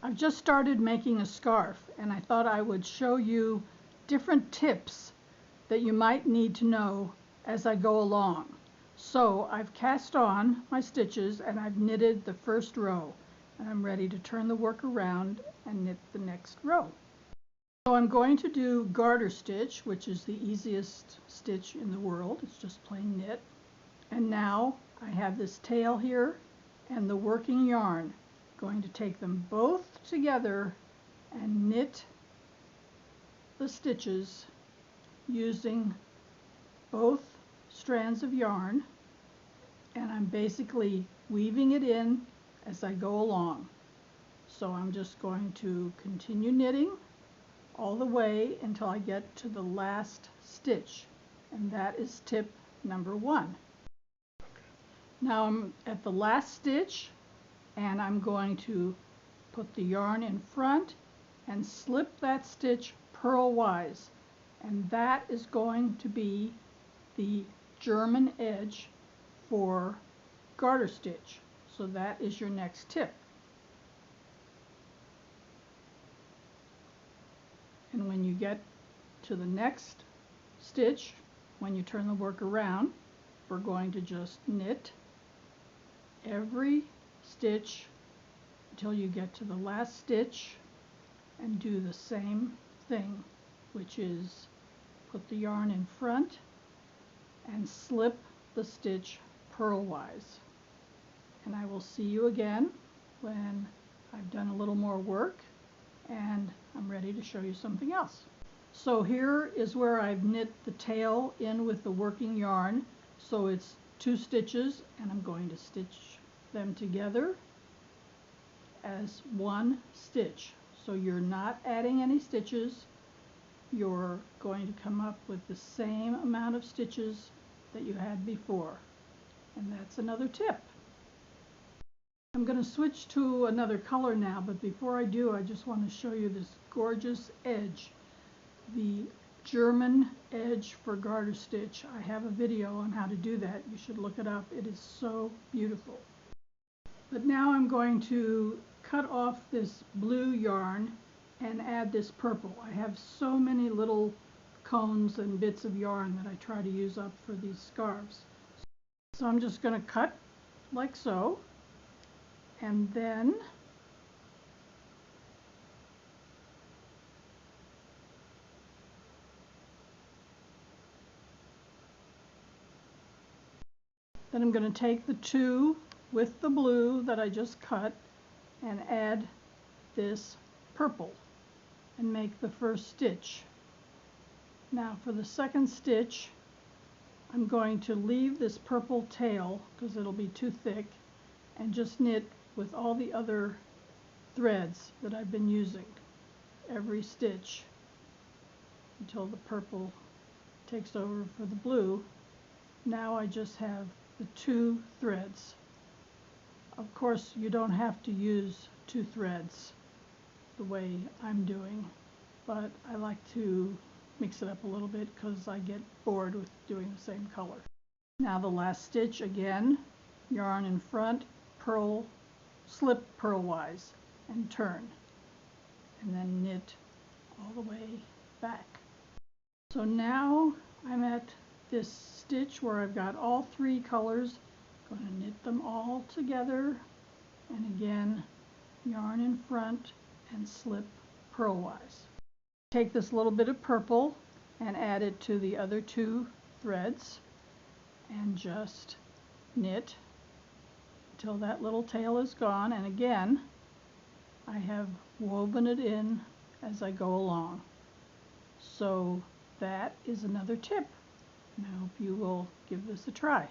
I've just started making a scarf, and I thought I would show you different tips that you might need to know as I go along. So I've cast on my stitches and I've knitted the first row, and I'm ready to turn the work around and knit the next row. So I'm going to do garter stitch, which is the easiest stitch in the world. It's just plain knit. And now I have this tail here and the working yarn. Going to take them both together and knit the stitches using both strands of yarn, and I'm basically weaving it in as I go along. So I'm just going to continue knitting all the way until I get to the last stitch, and that is tip number 1. Now I'm at the last stitch, and I'm going to put the yarn in front and slip that stitch purlwise, and that is going to be the German edge for garter stitch. So that is your next tip. And when you get to the next stitch, when you turn the work around, we're going to just knit every stitch until you get to the last stitch and do the same thing, which is put the yarn in front and slip the stitch purlwise. And I will see you again when I've done a little more work and I'm ready to show you something else. So here is where I've knit the tail in with the working yarn. So it's 2 stitches, and I'm going to stitch them together as 1 stitch. So you're not adding any stitches. You're going to come up with the same amount of stitches that you had before. And that's another tip. I'm going to switch to another color now, but before I do, I just want to show you this gorgeous edge, the German edge for garter stitch. I have a video on how to do that. You should look it up. It is so beautiful. But now I'm going to cut off this blue yarn and add this purple. I have so many little cones and bits of yarn that I try to use up for these scarves. So I'm just going to cut like so, and then I'm going to take the 2 with the blue that I just cut and add this purple and make the first stitch. Now for the second stitch, I'm going to leave this purple tail because it'll be too thick, and just knit with all the other threads that I've been using every stitch until the purple takes over for the blue. Now I just have the 2 threads. Of course, you don't have to use 2 threads the way I'm doing, but I like to mix it up a little bit because I get bored with doing the same color. Now the last stitch, again, yarn in front, purl, slip purlwise, and turn, and then knit all the way back. So now I'm at this stitch where I've got all 3 colors. Going to knit them all together, and again, yarn in front and slip purlwise. Take this little bit of purple and add it to the other 2 threads and just knit until that little tail is gone, and again I have woven it in as I go along. So that is another tip, and I hope you will give this a try.